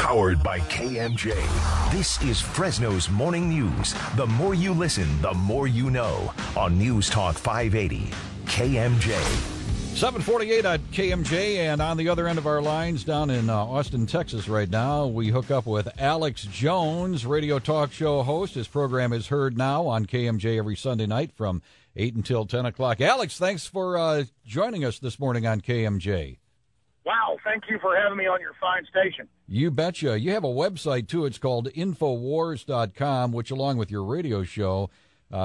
Powered by KMJ. This is Fresno's Morning News. The more you listen, the more you know. On News Talk 580, KMJ. 748 at KMJ, and on the other end of our lines down in Austin, Texas right now, we hook up with Alex Jones, radio talk show host. His program is heard now on KMJ every Sunday night from 8 until 10 o'clock. Alex, thanks for joining us this morning on KMJ. Wow, thank you for having me on your fine station. You betcha. You have a website, too. It's called Infowars.com, which, along with your radio show,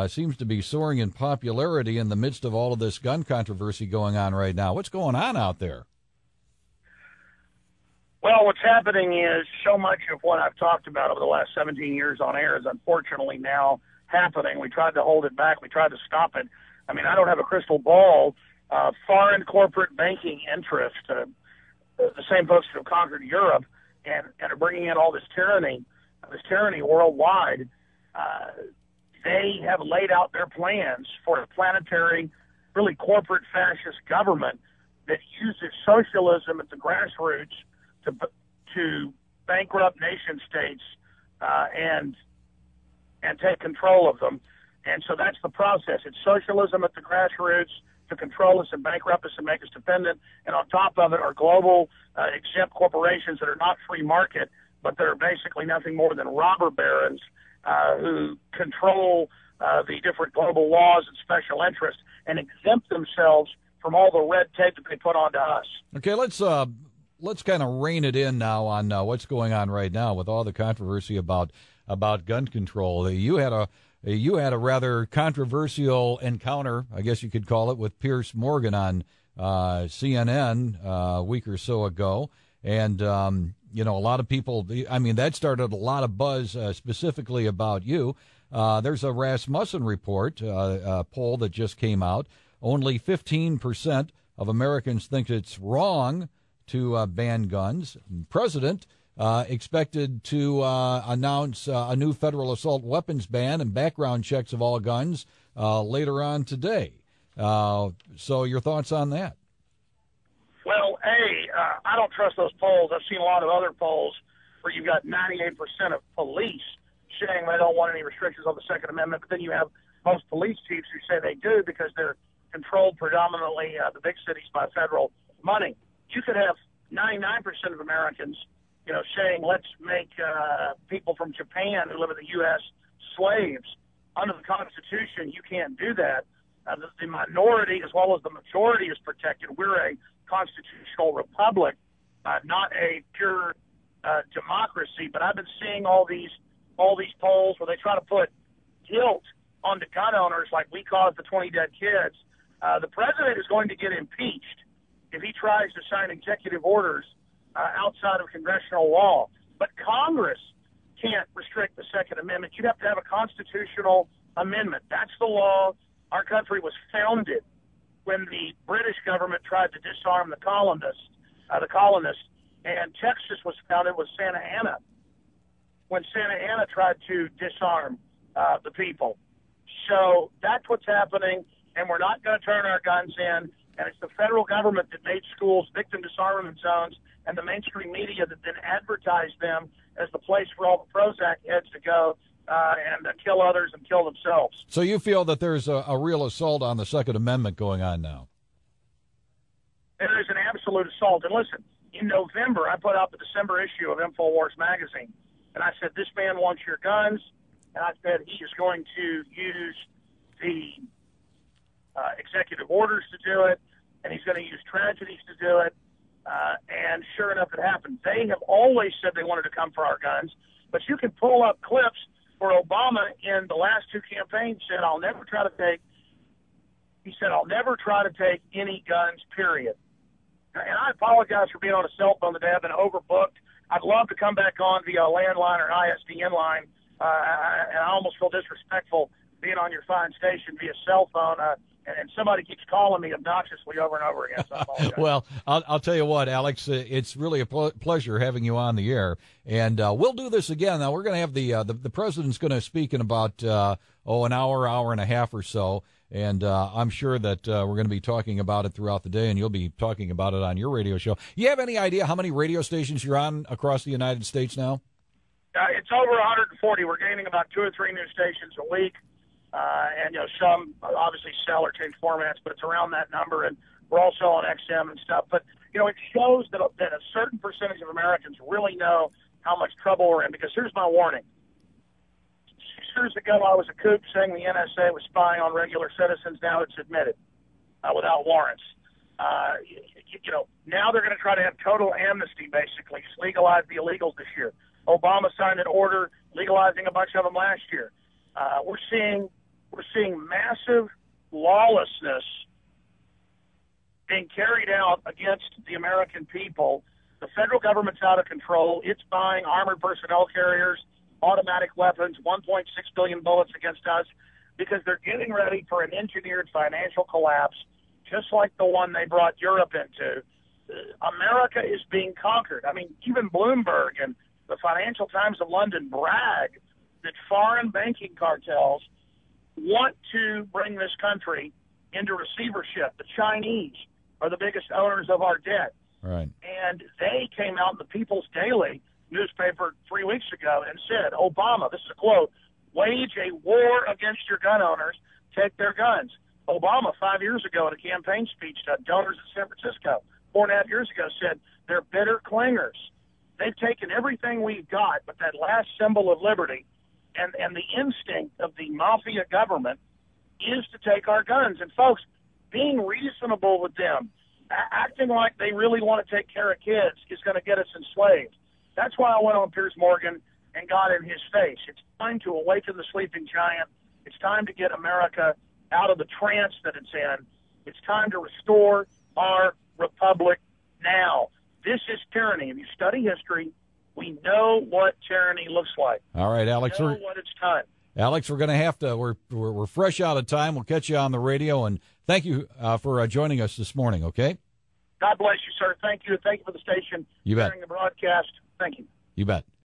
seems to be soaring in popularity in the midst of all of this gun controversy going on right now. What's going on out there? Well, what's happening is so much of what I've talked about over the last 17 years on air is unfortunately now happening. We tried to hold it back. We tried to stop it. I mean, I don't have a crystal ball. Foreign corporate banking interests, the same folks who have conquered Europe and are bringing in all this tyranny worldwide, they have laid out their plans for a planetary, really corporate fascist government that uses socialism at the grassroots to bankrupt nation states and take control of them. And so that's the process. It's socialism at the grassroots to control us and bankrupt us and make us dependent. And on top of it are global exempt corporations that are not free market, but they're basically nothing more than robber barons who control the different global laws and special interests and exempt themselves from all the red tape that they put onto us. Okay, let's kind of rein it in now on what's going on right now with all the controversy about gun control. You had a rather controversial encounter, I guess you could call it, with Piers Morgan on CNN a week or so ago. And, a lot of people, I mean, that started a lot of buzz specifically about you. There's a Rasmussen report, a poll that just came out. Only 15% of Americans think it's wrong to ban guns. The president expected to announce a new federal assault weapons ban and background checks of all guns later on today. So your thoughts on that? Well, I don't trust those polls. I've seen a lot of other polls where you've got 98% of police saying they don't want any restrictions on the Second Amendment, but then you have most police chiefs who say they do because they're controlled predominantly, the big cities, by federal money. You could have 99% of Americans saying let's make people from Japan who live in the U.S. slaves. Under the Constitution, you can't do that. The minority as well as the majority is protected. We're a constitutional republic, not a pure democracy. But I've been seeing all these polls where they try to put guilt onto gun owners, like we caused the 20 dead kids. The president is going to get impeached if he tries to sign executive orders outside of congressional law. But Congress can't restrict the Second Amendment. You'd have to have a constitutional amendment. That's the law. Our country was founded when the British government tried to disarm the colonists, and Texas was founded with Santa Anna when Santa Anna tried to disarm the people. So that's what's happening, and we're not going to turn our guns in. And it's the federal government that made schools victim disarmament zones and the mainstream media that then advertised them as the place for all the Prozac heads to go and kill others and kill themselves. So you feel that there's a real assault on the Second Amendment going on now? There is an absolute assault. And listen, in November, I put out the December issue of InfoWars magazine, and I said, this man wants your guns, and I said he is going to use the executive orders to do it, and he's going to use tragedies to do it. And sure enough, it happened. They have always said they wanted to come for our guns, but you can pull up clips where Obama in the last two campaigns said, I'll never try to take any guns, period. And I apologize for being on a cell phone today. I've been overbooked. I'd love to come back on via landline or ISDN line, and I almost feel disrespectful being on your fine station via cell phone. And somebody keeps calling me obnoxiously over and over again. So I apologize. Well, I'll tell you what, Alex, it's really a pleasure having you on the air, and we'll do this again. Now, we're going to have the president's going to speak in about an hour and a half or so, And I'm sure that we're going to be talking about it throughout the day, and you'll be talking about it on your radio show. You have any idea how many radio stations you're on across the United States now? It's over 140. We're gaining about 2 or 3 new stations a week. And, some obviously sell or change formats, but it's around that number. And we're also on XM and stuff. But, it shows that a certain percentage of Americans really know how much trouble we're in. Because here's my warning. 6 years ago, I was a kook saying the NSA was spying on regular citizens. Now it's admitted without warrants. Now they're going to try to have total amnesty, basically, just legalize the illegals this year. Obama signed an order legalizing a bunch of them last year. We're seeing massive lawlessness being carried out against the American people. The federal government's out of control. It's buying armored personnel carriers, automatic weapons, 1.6 billion bullets against us because they're getting ready for an engineered financial collapse, just like the one they brought Europe into. America is being conquered. I mean, even Bloomberg and the Financial Times of London brag that foreign banking cartels want to bring this country into receivership. The Chinese are the biggest owners of our debt. Right. And they came out in the People's Daily newspaper 3 weeks ago and said, Obama, this is a quote, wage a war against your gun owners, take their guns. Obama 5 years ago in a campaign speech to donors in San Francisco, 4.5 years ago, said they're bitter clingers. They've taken everything we've got, but that last symbol of liberty and the instinct of the mafia government is to take our guns. And, folks, being reasonable with them, acting like they really want to take care of kids is going to get us enslaved. That's why I went on Piers Morgan and got in his face. It's time to awaken the sleeping giant. It's time to get America out of the trance that it's in. It's time to restore our republic now. This is tyranny. If you study history, we know what tyranny looks like. All right, Alex. We know what it's done. Alex, we're going to have to. We're fresh out of time. We'll catch you on the radio, and thank you for joining us this morning. Okay. God bless you, sir. Thank you. Thank you for the station. You bet. During the broadcast. Thank you. You bet.